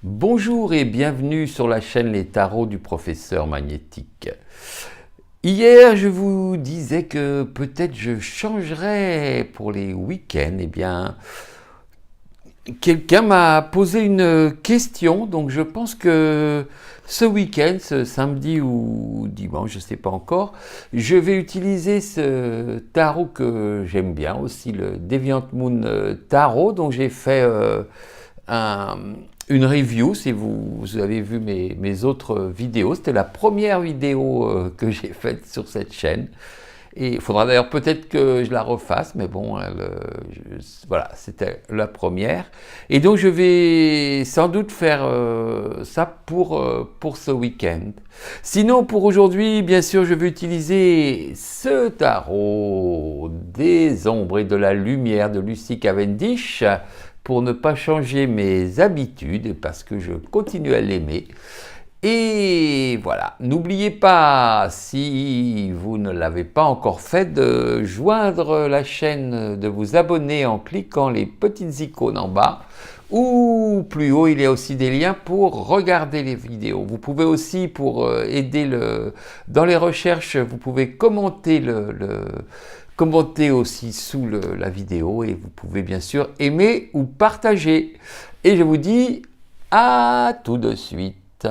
Bonjour et bienvenue sur la chaîne Les Tarots du Professeur Magnétique. Hier, je vous disais que peut-être je changerais pour les week-ends. Eh bien, quelqu'un m'a posé une question, donc je pense que ce week-end, ce samedi ou dimanche, je ne sais pas encore, je vais utiliser ce tarot que j'aime bien aussi, le Deviant Moon Tarot, dont j'ai fait une review. Si vous avez vu mes autres vidéos, c'était la première vidéo que j'ai faite sur cette chaîne. Et il faudra d'ailleurs peut-être que je la refasse, mais bon, voilà, c'était la première. Et donc je vais sans doute faire ça pour ce week-end. Sinon, pour aujourd'hui, bien sûr, je vais utiliser ce tarot des ombres et de la lumière de Lucy Cavendish pour ne pas changer mes habitudes, parce que je continue à l'aimer. Et voilà, n'oubliez pas, si vous ne l'avez pas encore fait, de joindre la chaîne, de vous abonner en cliquant les petites icônes en bas, ou plus haut, il y a aussi des liens pour regarder les vidéos. Vous pouvez aussi, pour aider dans les recherches, vous pouvez commenter commenter aussi sous la vidéo, et vous pouvez bien sûr aimer ou partager. Et je vous dis à tout de suite.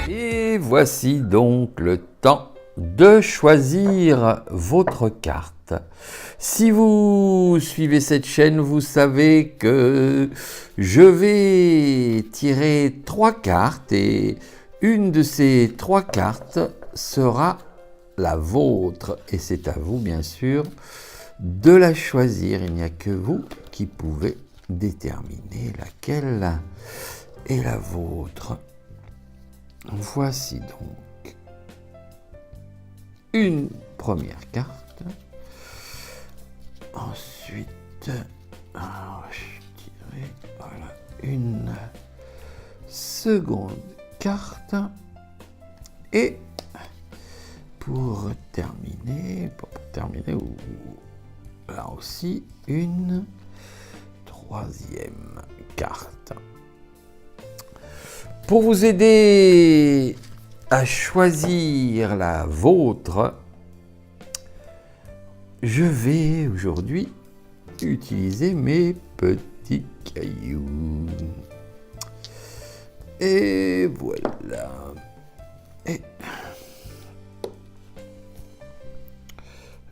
Et voici donc le temps de choisir votre carte. Si vous suivez cette chaîne, vous savez que je vais tirer 3 cartes et une de ces 3 cartes sera la vôtre. Et c'est à vous, bien sûr, de la choisir. Il n'y a que vous qui pouvez déterminer laquelle est la vôtre. Voici donc une première carte. Ensuite, je dirais, voilà, une seconde carte. Et pour terminer, là aussi, une troisième carte. Pour vous aider à choisir la vôtre, je vais aujourd'hui utiliser mes petits cailloux. Et voilà. Et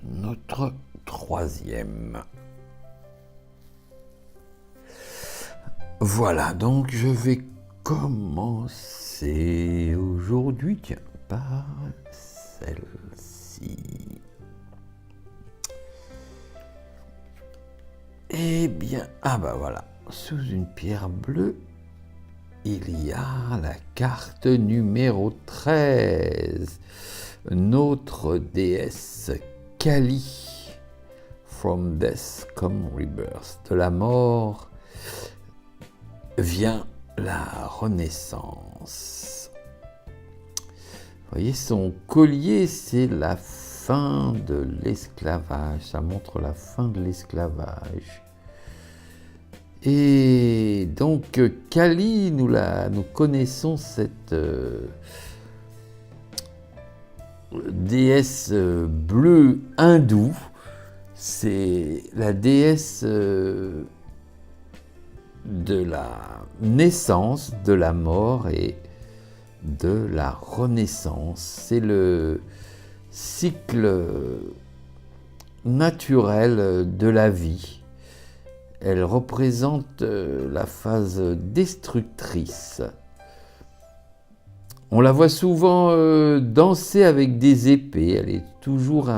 notre troisième. Voilà, donc je vais commencer aujourd'hui, tiens, par celle-ci. Eh bien, ah bah voilà, sous une pierre bleue, il y a la carte numéro 13, notre déesse Kali, From Death Come Rebirth, de la mort vient la renaissance. Vous voyez, son collier, c'est la fin de l'esclavage, ça montre la fin de l'esclavage. Et donc Kali, nous connaissons cette déesse bleue hindoue. C'est la déesse de la naissance, de la mort et de la renaissance. C'est le cycle naturel de la vie. Elle représente la phase destructrice. On la voit souvent danser avec des épées. Elle est toujours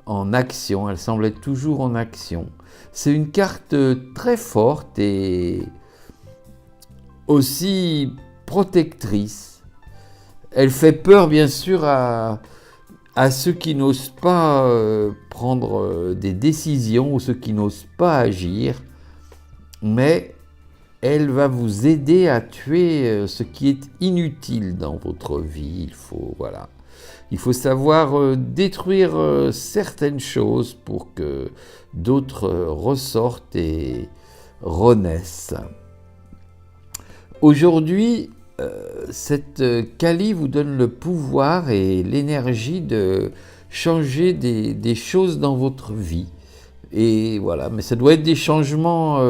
en action. Elle semble être toujours en action. C'est une carte très forte et aussi protectrice. Elle fait peur, bien sûr, à ceux qui n'osent pas prendre des décisions ou ceux qui n'osent pas agir, mais elle va vous aider à tuer ce qui est inutile dans votre vie. Il faut, voilà. Il faut savoir détruire certaines choses pour que d'autres ressortent et renaissent. Aujourd'hui, cette Kali vous donne le pouvoir et l'énergie de changer des choses dans votre vie. Et voilà, mais ça doit être des changements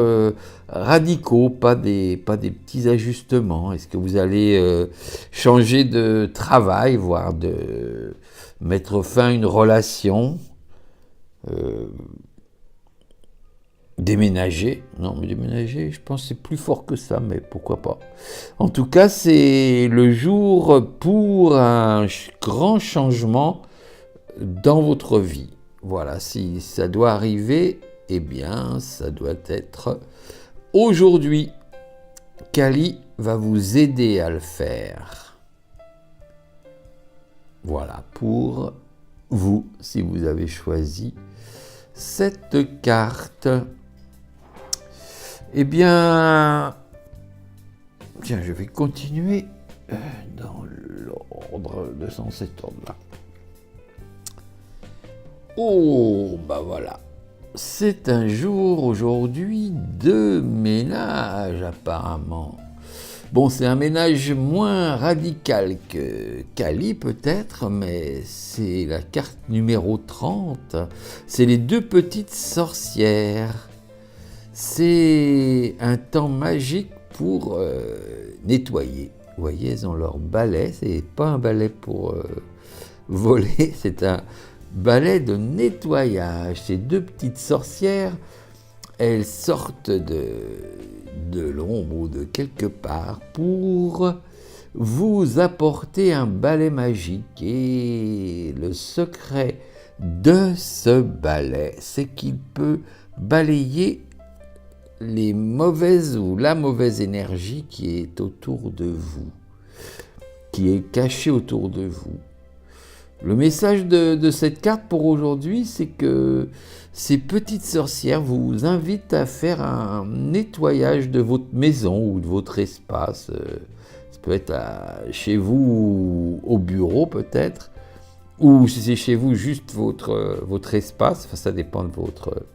radicaux, pas des petits ajustements. Est-ce que vous allez changer de travail, voire de mettre fin à une relation, déménager? Non, mais déménager, je pense que c'est plus fort que ça, mais pourquoi pas. En tout cas, c'est le jour pour un grand changement dans votre vie. Voilà, si ça doit arriver, eh bien, ça doit être aujourd'hui. Kali va vous aider à le faire. Voilà, pour vous, si vous avez choisi cette carte. Eh bien, tiens, je vais continuer dans l'ordre de cet ordre-là. Oh, bah voilà. C'est un jour aujourd'hui de ménage apparemment. Bon, c'est un ménage moins radical que Kali peut-être, mais c'est la carte numéro 30. C'est les deux petites sorcières. C'est un temps magique pour nettoyer. Vous voyez, elles ont leur balai. C'est pas un balai pour voler, c'est un balai de nettoyage. Ces deux petites sorcières, elles sortent de l'ombre ou de quelque part pour vous apporter un balai magique. Et le secret de ce balai, c'est qu'il peut balayer les mauvaises ou la mauvaise énergie qui est autour de vous, qui est cachée autour de vous. Le message de cette carte pour aujourd'hui, c'est que ces petites sorcières vous invitent à faire un nettoyage de votre maison ou de votre espace. Ça peut être chez vous ou au bureau peut-être, ou si c'est chez vous juste votre espace, enfin, ça dépend de votre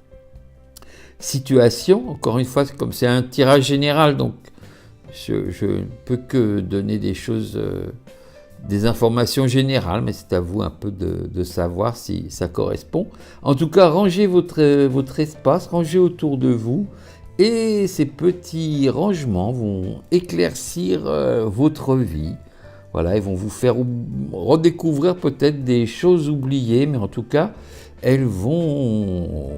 situation. Encore une fois, comme c'est un tirage général, donc je ne peux que donner des choses... des informations générales, mais c'est à vous un peu de savoir si ça correspond. En tout cas, rangez votre espace, rangez autour de vous, et ces petits rangements vont éclaircir votre vie. Voilà, ils vont vous faire redécouvrir peut-être des choses oubliées, mais en tout cas, elles vont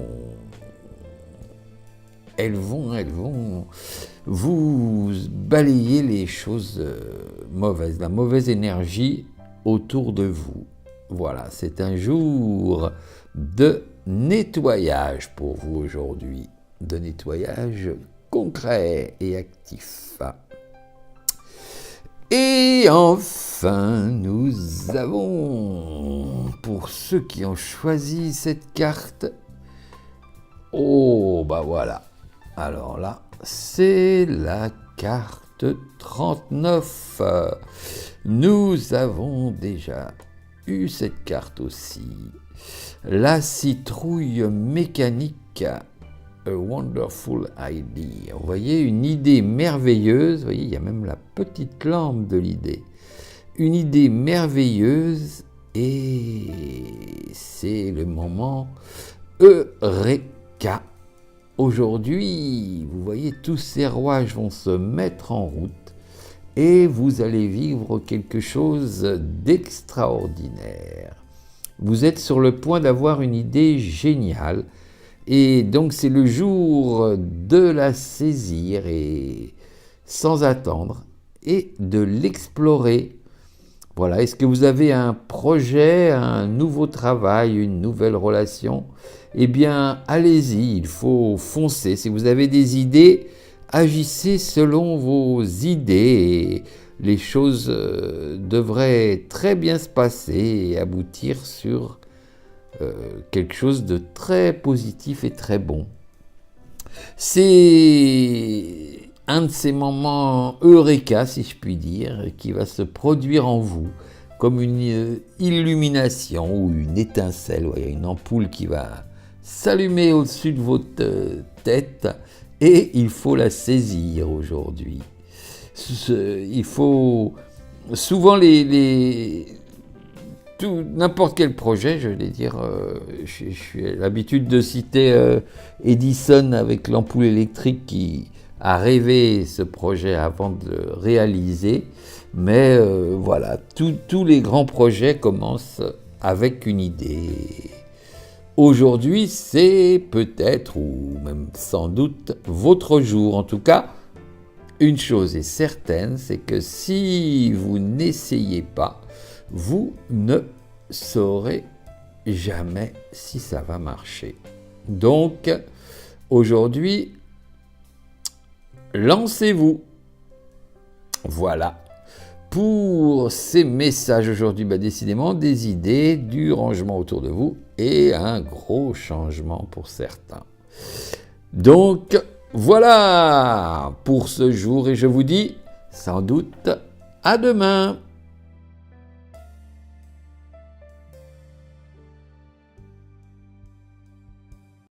vous balayer les choses mauvaises, la mauvaise énergie autour de vous. Voilà, c'est un jour de nettoyage pour vous aujourd'hui, de nettoyage concret et actif. Et enfin, nous avons, pour ceux qui ont choisi cette carte, oh, bah voilà. Alors là, c'est la carte 39. Nous avons déjà eu cette carte aussi. La citrouille mécanique, a wonderful idea. Vous voyez, une idée merveilleuse. Vous voyez, il y a même la petite lampe de l'idée. Une idée merveilleuse et c'est le moment Eureka. Aujourd'hui, vous voyez, tous ces rouages vont se mettre en route et vous allez vivre quelque chose d'extraordinaire. Vous êtes sur le point d'avoir une idée géniale et donc c'est le jour de la saisir et sans attendre et de l'explorer. Voilà, est-ce que vous avez un projet, un nouveau travail, une nouvelle relation ? Eh bien, allez-y, il faut foncer. Si vous avez des idées, agissez selon vos idées. Et les choses devraient très bien se passer et aboutir sur quelque chose de très positif et très bon. C'est un de ces moments Eureka, si je puis dire, qui va se produire en vous. comme une illumination ou une étincelle. Il y a une ampoule qui va s'allumer au-dessus de votre tête et il faut la saisir aujourd'hui. Il faut souvent n'importe quel projet, je vais dire, j'ai l'habitude de citer Edison avec l'ampoule électrique qui a rêvé ce projet avant de le réaliser, mais voilà, tous les grands projets commencent avec une idée. Aujourd'hui, c'est peut-être, ou même sans doute, votre jour. En tout cas, une chose est certaine, c'est que si vous n'essayez pas, vous ne saurez jamais si ça va marcher. Donc, aujourd'hui, lancez-vous. Voilà. Pour ces messages aujourd'hui, décidément, des idées, du rangement autour de vous et un gros changement pour certains. Donc, voilà pour ce jour et je vous dis sans doute à demain.